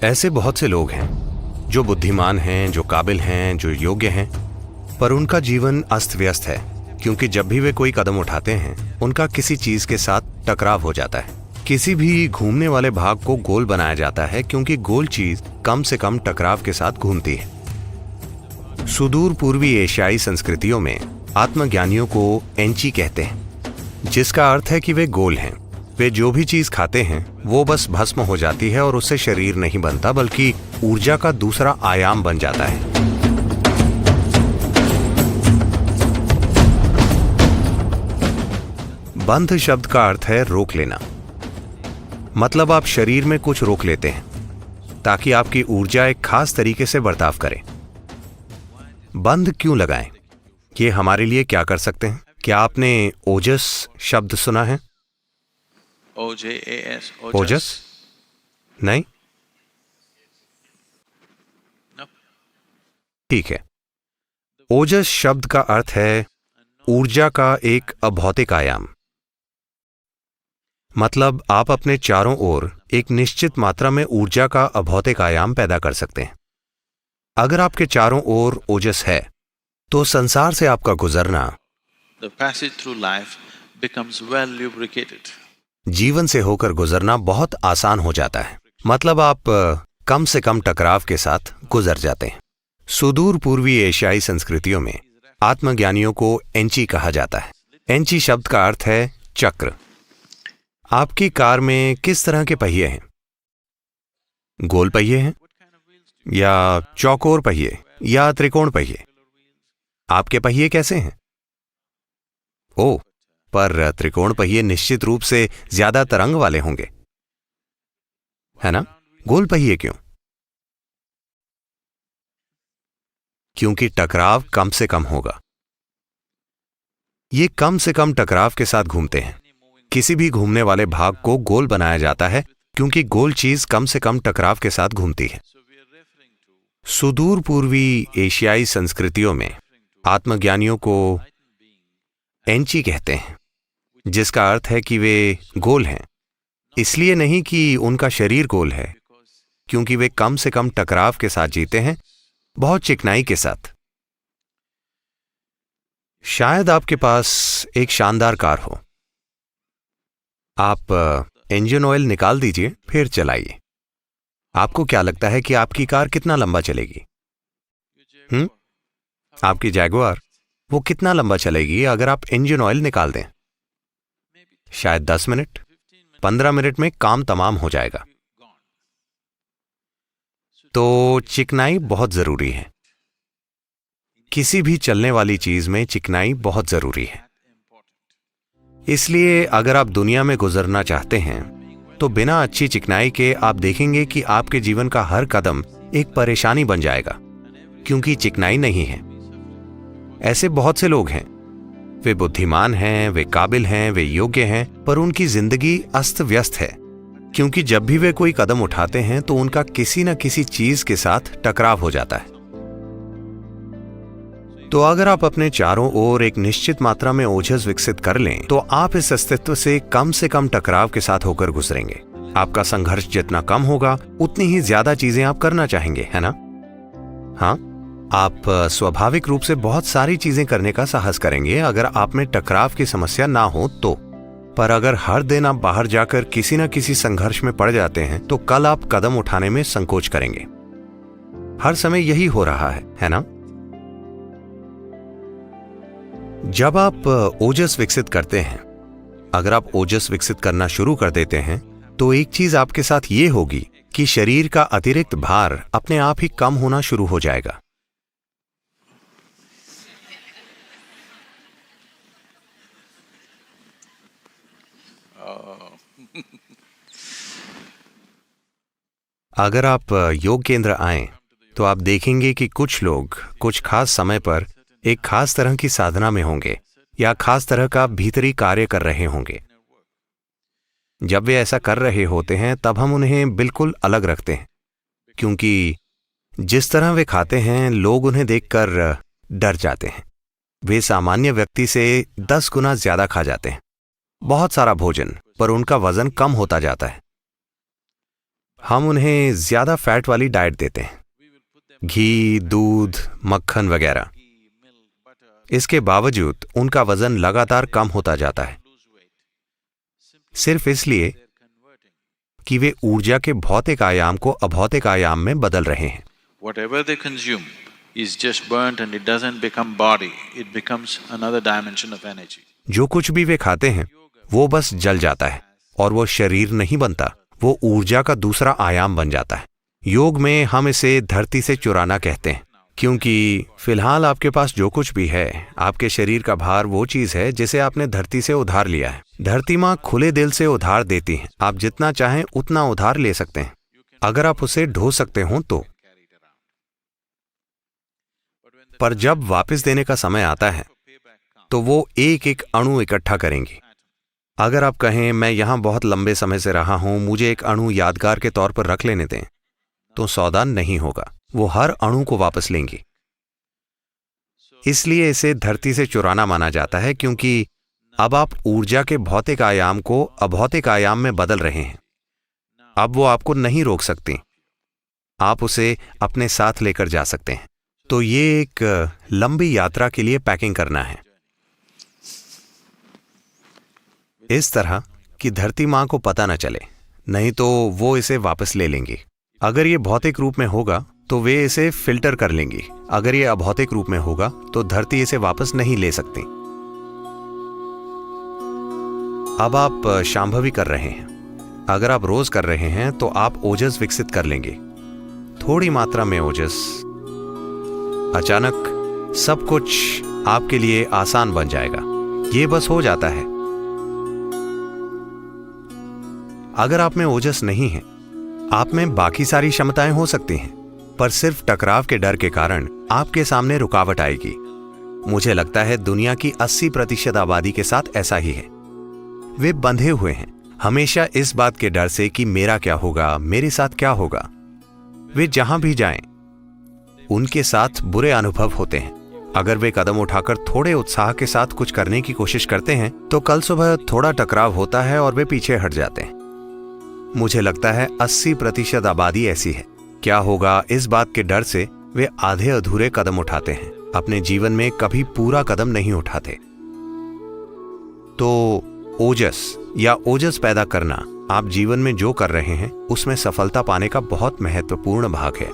ऐसे बहुत से लोग हैं जो बुद्धिमान हैं, जो काबिल हैं, जो योग्य हैं, पर उनका जीवन अस्त व्यस्त है क्योंकि जब भी वे कोई कदम उठाते हैं उनका किसी चीज के साथ टकराव हो जाता है। किसी भी घूमने वाले भाग को गोल बनाया जाता है क्योंकि गोल चीज कम से कम टकराव के साथ घूमती है। सुदूर पूर्वी एशियाई संस्कृतियों में आत्मज्ञानियों को एंची कहते हैं, जिसका अर्थ है कि वे गोल हैं। वे जो भी चीज खाते हैं वो बस भस्म हो जाती है और उससे शरीर नहीं बनता बल्कि ऊर्जा का दूसरा आयाम बन जाता है। बंध शब्द का अर्थ है रोक लेना। मतलब आप शरीर में कुछ रोक लेते हैं ताकि आपकी ऊर्जा एक खास तरीके से बर्ताव करे। बंध क्यों लगाएं? ये हमारे लिए क्या कर सकते हैं? क्या आपने ओजस शब्द सुना है? OJAS, ओजस? नहीं? ठीक है। ओजस शब्द का अर्थ है ऊर्जा का एक अभौतिक आयाम। मतलब आप अपने चारों ओर एक निश्चित मात्रा में ऊर्जा का अभौतिक आयाम पैदा कर सकते हैं। अगर आपके चारों ओर ओजस है तो संसार से आपका गुजरना, The passage through life becomes well lubricated. जीवन से होकर गुजरना बहुत आसान हो जाता है। मतलब आप कम से कम टकराव के साथ गुजर जाते हैं। सुदूर पूर्वी एशियाई संस्कृतियों में आत्मज्ञानियों को एंची कहा जाता है। एंची शब्द का अर्थ है चक्र। आपकी कार में किस तरह के पहिए हैं? गोल पहिए हैं या चौकोर पहिए या त्रिकोण पहिए? आपके पहिए कैसे हैं? ओह, पर त्रिकोण पहिए निश्चित रूप से ज्यादा तरंग वाले होंगे, है ना? गोल पहिए क्यों? क्योंकि टकराव कम से कम होगा। ये कम से कम टकराव के साथ घूमते हैं। किसी भी घूमने वाले भाग को गोल बनाया जाता है क्योंकि गोल चीज कम से कम टकराव के साथ घूमती है। सुदूर पूर्वी एशियाई संस्कृतियों में आत्मज्ञानियों को एंची कहते हैं, जिसका अर्थ है कि वे गोल हैं। इसलिए नहीं कि उनका शरीर गोल है, क्योंकि वे कम से कम टकराव के साथ जीते हैं, बहुत चिकनाई के साथ। शायद आपके पास एक शानदार कार हो। आप इंजन ऑयल निकाल दीजिए, फिर चलाइए। आपको क्या लगता है कि आपकी कार कितना लंबा चलेगी? आपकी जैगुआर, वो कितना लंबा चलेगी अगर आप इंजन ऑयल निकाल दें? शायद 10 मिनट, 15 मिनट में काम तमाम हो जाएगा। तो चिकनाई बहुत जरूरी है। किसी भी चलने वाली चीज में चिकनाई बहुत जरूरी है। इसलिए अगर आप दुनिया में गुजरना चाहते हैं तो बिना अच्छी चिकनाई के आप देखेंगे कि आपके जीवन का हर कदम एक परेशानी बन जाएगा, क्योंकि चिकनाई नहीं है। ऐसे बहुत से लोग हैं, वे बुद्धिमान हैं, वे काबिल हैं, वे योग्य हैं, पर उनकी जिंदगी अस्त व्यस्त है क्योंकि जब भी वे कोई कदम उठाते हैं तो उनका किसी न किसी चीज के साथ टकराव हो जाता है। तो अगर आप अपने चारों ओर एक निश्चित मात्रा में ओजस विकसित कर लें तो आप इस अस्तित्व से कम टकराव के साथ होकर गुजरेंगे। आपका संघर्ष जितना कम होगा उतनी ही ज्यादा चीजें आप करना चाहेंगे, है ना? हाँ, आप स्वाभाविक रूप से बहुत सारी चीजें करने का साहस करेंगे अगर आप में टकराव की समस्या ना हो तो। पर अगर हर दिन आप बाहर जाकर किसी न किसी संघर्ष में पड़ जाते हैं तो कल आप कदम उठाने में संकोच करेंगे। हर समय यही हो रहा है ना? जब आप ओजस विकसित करते हैं, अगर आप ओजस विकसित करना शुरू कर देते हैं तो एक चीज आपके साथ ये होगी कि शरीर का अतिरिक्त भार अपने आप ही कम होना शुरू हो जाएगा। अगर आप योग केंद्र आएं तो आप देखेंगे कि कुछ लोग कुछ खास समय पर एक खास तरह की साधना में होंगे या खास तरह का भीतरी कार्य कर रहे होंगे। जब वे ऐसा कर रहे होते हैं तब हम उन्हें बिल्कुल अलग रखते हैं, क्योंकि जिस तरह वे खाते हैं लोग उन्हें देखकर डर जाते हैं। वे सामान्य व्यक्ति से 10 गुना ज्यादा खा जाते हैं, बहुत सारा भोजन, पर उनका वजन कम होता जाता है। हम उन्हें ज्यादा फैट वाली डाइट देते हैं, घी, दूध, मक्खन वगैरह। इसके बावजूद उनका वजन लगातार कम होता जाता है, सिर्फ इसलिए कि वे ऊर्जा के भौतिक आयाम को अभौतिक आयाम में बदल रहे हैं। Whatever they consume is just burnt and it doesn't become body, it becomes another dimension of energy. जो कुछ भी वे खाते हैं वो बस जल जाता है और वो शरीर नहीं बनता, वो ऊर्जा का दूसरा आयाम बन जाता है। योग में हम इसे धरती से चुराना कहते हैं, क्योंकि फिलहाल आपके पास जो कुछ भी है, आपके शरीर का भार वो चीज है जिसे आपने धरती से उधार लिया है। धरती माँ खुले दिल से उधार देती है, आप जितना चाहें उतना उधार ले सकते हैं, अगर आप उसे ढो सकते हो तो। पर जब वापस देने का समय आता है तो वो एक एक अणु इकट्ठा करेंगी। अगर आप कहें मैं यहां बहुत लंबे समय से रहा हूं, मुझे एक अणु यादगार के तौर पर रख लेने दें, तो सौदा नहीं होगा, वो हर अणु को वापस लेंगी। इसलिए इसे धरती से चुराना माना जाता है, क्योंकि अब आप ऊर्जा के भौतिक आयाम को अभौतिक आयाम में बदल रहे हैं। अब वो आपको नहीं रोक सकती, आप उसे अपने साथ लेकर जा सकते हैं। तो ये एक लंबी यात्रा के लिए पैकिंग करना है, इस तरह कि धरती माँ को पता न चले, नहीं तो वो इसे वापस ले लेंगी। अगर ये भौतिक रूप में होगा तो वे इसे फिल्टर कर लेंगी, अगर ये अभौतिक रूप में होगा तो धरती इसे वापस नहीं ले सकती। अब आप शांभवी कर रहे हैं, अगर आप रोज कर रहे हैं तो आप ओजस विकसित कर लेंगे, थोड़ी मात्रा में ओजस। अचानक सब कुछ आपके लिए आसान बन जाएगा, ये बस हो जाता है। अगर आप में ओजस नहीं है, आप में बाकी सारी क्षमताएं हो सकती हैं, पर सिर्फ टकराव के डर के कारण आपके सामने रुकावट आएगी। मुझे लगता है दुनिया की 80% आबादी के साथ ऐसा ही है। वे बंधे हुए हैं हमेशा इस बात के डर से कि मेरा क्या होगा, मेरे साथ क्या होगा। वे जहां भी जाएं, उनके साथ बुरे अनुभव होते हैं। अगर वे कदम उठाकर थोड़े उत्साह के साथ कुछ करने की कोशिश करते हैं तो कल सुबह थोड़ा टकराव होता है और वे पीछे हट जाते हैं। मुझे लगता है 80% आबादी ऐसी है। क्या होगा, इस बात के डर से वे आधे अधूरे कदम उठाते हैं, अपने जीवन में कभी पूरा कदम नहीं उठाते। तो ओजस या ओजस पैदा करना, आप जीवन में जो कर रहे हैं उसमें सफलता पाने का बहुत महत्वपूर्ण भाग है।